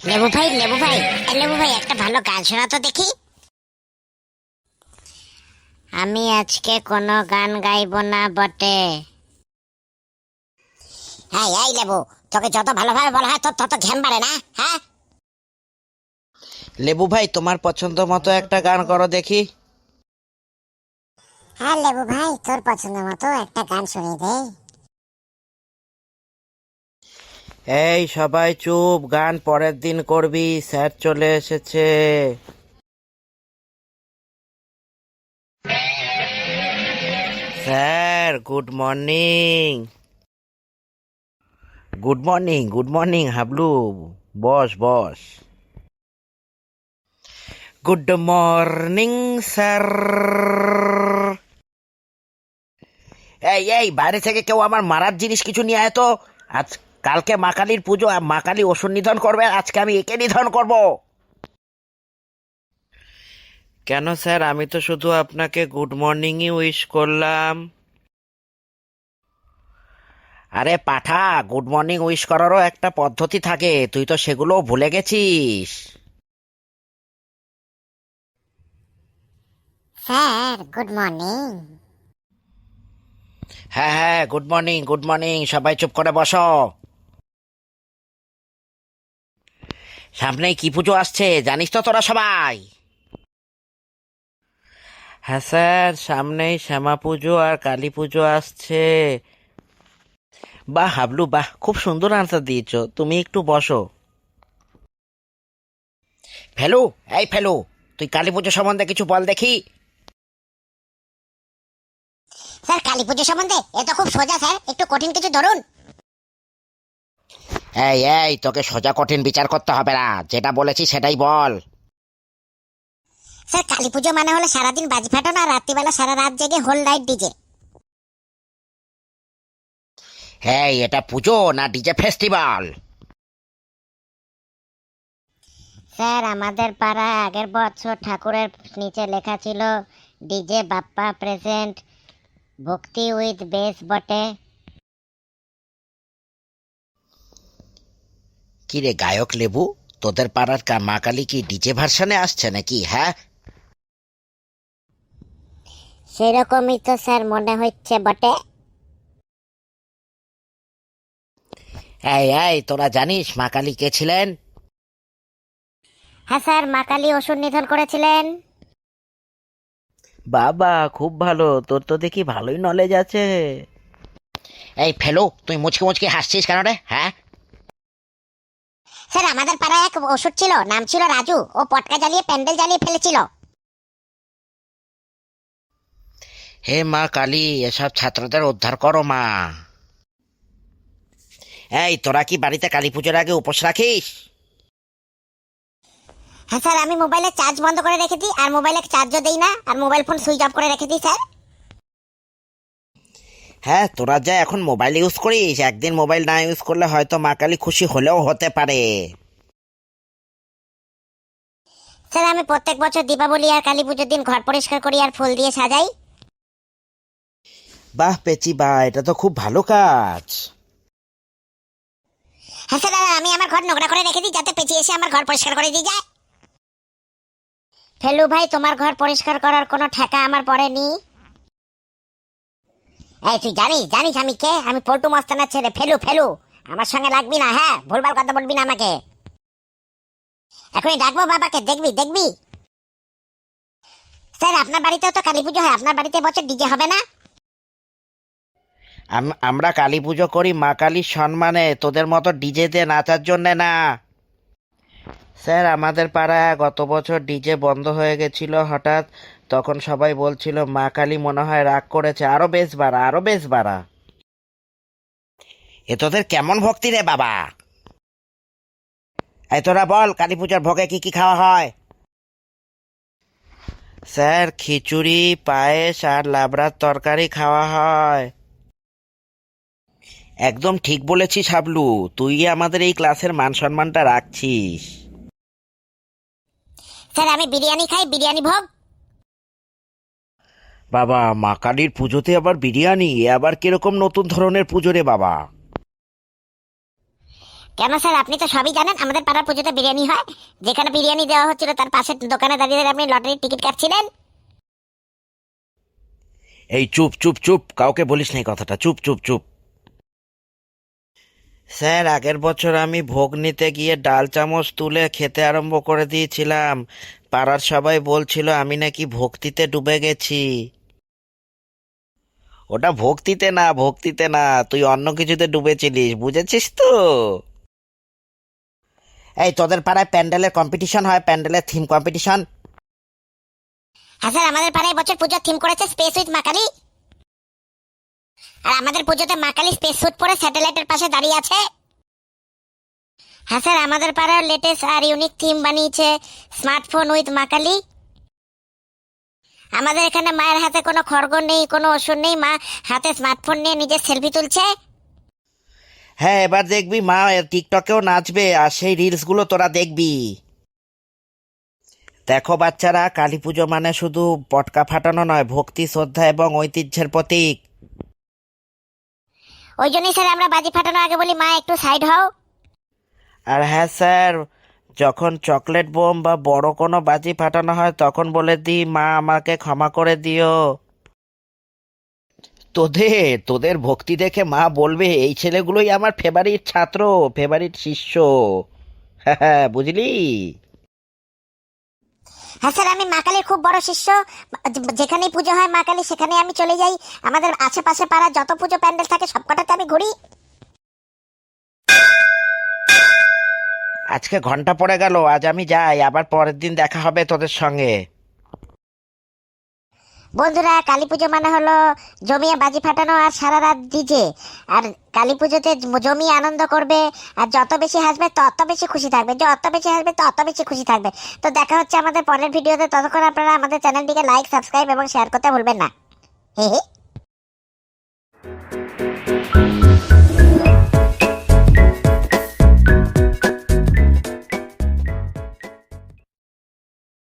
লেবু ভাই একটা ভালো গান শোনা তো দেখি। আমি আজকে কোনো গান গাইবো না বটে। হ্যাঁ এই লেবু, তোকে যত ভালোভাবে বলা হয় তোর তত ঘ্যাম বাড়ে না, হ্যাঁ? লেবু ভাই, তোমার পছন্দ মতো একটা গান করো দেখি। হ্যাঁ লেবু ভাই, তোর পছন্দ মতো একটা গান শুনিয়ে দে। এই সবাই চুপ, গান পরের দিন করবি, স্যার চলে এসেছে। Sir good morning. Good morning, good morning Hablu. Boss boss. Good morning sir. এই বাইরে থেকে কেউ আমার মারার জিনিস কিছু নিয়ে আয় তো। আজ কালকে মা কালীর পুজো, আর মা কালী অসুর নিধন করবে, আজকে আমি একে নিধন করব। কেন স্যার, আমি তো শুধু আপনাকে গুড মর্নিংই উইশ করলাম। আরে পাঠা, গুড মর্নিং উইশ করারও একটা পদ্ধতি থাকে, তুই তো সেগুলো ভুলে গেছিস। Sir good morning. হ্যাঁ হ্যাঁ, গুড মর্নিং গুড মর্নিং, সবাই চুপ করে বসো। সামনেই কি পুজো আসছে জানিস তো তোরা সবাই? হ্যাঁ স্যার, সামনেই শ্যামা পুজো আর কালী পুজো আসছে। বাহ হাবলু বাহ, খুব সুন্দর আনসার দিয়েছো, তুমি একটু বসো। ফেলু, এই ফেলু, তুই কালী পুজো সম্বন্ধে কিছু বল দেখি। স্যার কালী পুজো সম্বন্ধে এ তো খুব সোজা স্যার, একটু কঠিন কিছু ধরুন। এই তোকে সোজা কঠিন বিচার করতে হবে না, যেটা বলেছি সেটাই বল। স্যার কালী পুজো মানে হলো সারাদিন বাজি ফাটানো আর রাত্রিবেলা সারা রাত জেগে হোল নাইট ডিজে। এটা পুজো না ডিজে ফেস্টিভ্যাল? স্যার আমাদের পাড়ায় আগের বছর ঠাকুরের নিচে লেখা ছিল ডিজে বাপ্পা প্রেজেন্ট, ভক্তি উইথ বেস বটে। কি রে গায়ক লেবু, তোদের পাড়ার মা কালী কি ডিজে ভার্সনে আসছে নাকি? হ্যাঁ, সেরকমই তো স্যার মনে হচ্ছে বটে। এই তোরা জানিস মা কালী কে ছিলেন? হ্যাঁ স্যার, মা কালী অসুর নিধন করেছিলেন। বাবা খুব ভালো, তোর তো দেখি ভালোই নলেজ আছে। এই ফেলু, তুই মুচকি মুচকি হাসছিস কেন রে? হ্যাঁ, স্যার আমাদের পাড়ায় এক অসুর ছিল, নাম ছিল রাজু, ও পটকা জ্বালিয়ে প্যান্ডেল জ্বালিয়ে ফেলেছিল। হে মা কালী, এসব ছাত্রদের উদ্ধার করো মা। এই তোরা কি বাড়িতে কালী পুজোর আগে উপোস রাখিস? হ্যাঁ স্যার, আমি মোবাইলে চার্জ বন্ধ করে রেখে দিই আর মোবাইলে চার্জও দেই না, আর মোবাইল ফোন সুইচ অফ করে রেখে দিই স্যার। হ্যাঁ, তোরা যা এখন মোবাইল ইউজ করিস, একদিন মোবাইল না ইউজ করলে হয়তো মা কালী খুশি হলেও হতে পারে। স্যার আমি প্রত্যেক বছর দীপাবলি আর কালী পুজোর দিন ঘর পরিষ্কার করি আর ফুল দিয়ে সাজাই। বাহ পেচি বাহ, এটা তো খুব ভালো কাজ। হ্যাঁ স্যার, আমি আমার ঘর নোংরা করে রেখে দিই যাতে পেঁচিয়ে এসে আমার ঘর পরিষ্কার করে দিয়ে যায়। ফেলু ভাই, তোমার ঘর পরিষ্কার করার কোনো ঠেকা আমার পড়েনি। এই তুই জানিস জানিস আমি কে? আমি পল্টু মস্তানের ছেলে ফেলু। ফেলু, আমার সঙ্গে লাগবি না, হ্যাঁ? ভুলভাল কথা বলবি না আমাকে। এখনই ডাকবো বাবাকে, দেখবি দেখবি। স্যার আপনার বাড়িতেও তো কালী পুজো হয়, আপনার বাড়িতে এবছর ডিজে হবে না? আমরা কালী পুজো করি মা কালীর সম্মানে, তোদের মতো ডিজেতে নাচার জন্যে না। স্যার আমাদের পাড়ায় গত বছর ডিজে বন্ধ হয়ে গেছিল হঠাৎ, তখন সবাই বলছিল মা কালী মনে হয় রাগ করেছে, আরো বেশ বাড়া আরো বেশ বাড়া। এ তোদের কেমন ভক্তি রে বাবা? এই তোরা বল, কালী পুজোর ভোগে কি কি খাওয়া হয়? স্যার খিচুড়ি, পায়েস আর লাবড়ার তরকারি খাওয়া হয়। একদম ঠিক বলেছিস হাবলু, তুই আমাদের এই ক্লাসের মান সম্মানটা রাখছিস। স্যার আমি বিরিয়ানি খাই, বিরিয়ানি ভোগ। বাবা, মা কালীর পুজোতে আবার বিরিয়ানি, এ আবার কিরকম নতুন ধরনের পুজো রে বাবা? কেন স্যার, আপনি তো সবই জানেন। আমাদের পাড়ার পুজোতে বিরিয়ানি হয়, যেখানে বিরিয়ানি দেওয়া হচ্ছিল তার পাশের দোকানে দাঁড়িয়ে দাঁড়িয়ে আপনি লটারির টিকিট কাটছিলেন। এই চুপ চুপ চুপ, কাউকে বলিস না এই কথাটা, চুপ চুপ চুপ। স্যার, আগের বছর আমি ভোগ নিতে গিয়ে ডাল চামচ তুলে খেতে আরম্ভ করে দিয়েছিলাম। পাড়ার সবাই বলছিল আমি নাকি ভক্তিতে ডুবে গেছি। ওটা ভক্তিতে না, ভক্তিতে না, তুই অন্য কিছুতে ডুবেছিলিস, বুঝেছিস তো? এই তোদের পাড়ায় প্যান্ডেলের কম্পিটিশন হয়, প্যান্ডেলের থিম কম্পিটিশন? হ্যাঁ স্যার, আমাদের পাড়ায় বছর পুজোর থিম করেছে স্পেস উইথ মাকালি। আর আমাদের পুজোতে মাকালি স্পেস স্যুট পরে স্যাটেলাইটের পাশে দাঁড়িয়ে আছে। হ্যাঁ স্যার, আমাদের পাড়ার লেটেস্ট আর ইউনিক থিম বানিয়েছে স্মার্টফোন উইথ মাকালি। আমাদের এখানে মায়ের হাতে কোনো খড়গ নেই, কোনো ওষুধ নেই, মা হাতে স্মার্টফোন নিয়ে নিজের সেলফি তুলছে। হ্যাঁ, এবার দেখবি মা টিকটকেও নাচবে, আর সেই রিলসগুলো তোরা দেখবি। দেখো বাচ্চারা, কালী পুজো মানে শুধু পটকা ফাটানো নয়, ভক্তি, শ্রদ্ধা এবং ঐতিহ্যের প্রতীক। ওই জন্যই স্যার আমরা বাজি ফাটানোর আগে বলি, মা একটু সাইড হও। আর হ্যাঁ স্যার, যখন চকলেট বোম বা বড় কোনো বাজি ফাটানো হয় তখন বলে দিই, মা আমাকে ক্ষমা করে দিও। তোদের তোদের ভক্তি দেখে মা বলবে এই ছেলেগুলোই আমার ফেভারিট ছাত্র, ফেভারিট শিষ্য। হ্যাঁ হ্যাঁ, বুঝলি? হ্যাঁ স্যার, আমি মা কালীর খুব বড় শিষ্য। যেখানেই পুজো হয় মা কালী, সেখানে আমি চলে যাই। আমাদের আশেপাশে পাড়া যত পুজো প্যান্ডেল থাকে সবকটাতে আমি ঘুরি। আজকে ঘন্টা পড়ে গেল, আজ আমি যাই, আবার পরের দিন দেখা হবে তোদের সঙ্গে। বন্ধুরা, কালী পুজো মানে হলো জমিয়ে বাজি ফাটানো আর সারা রাত ডিজে। আর কালী পুজোতে জমিয়ে আনন্দ করবে, আর যত বেশি হাসবে তত বেশি খুশি থাকবে, যত বেশি হাসবে তত বেশি খুশি থাকবে। তো দেখা হচ্ছে আমাদের পরের ভিডিওতে। ততক্ষণ আপনারা আমাদের চ্যানেলটিকে লাইক, সাবস্ক্রাইব এবং শেয়ার করতে ভুলবেন না। হে হে।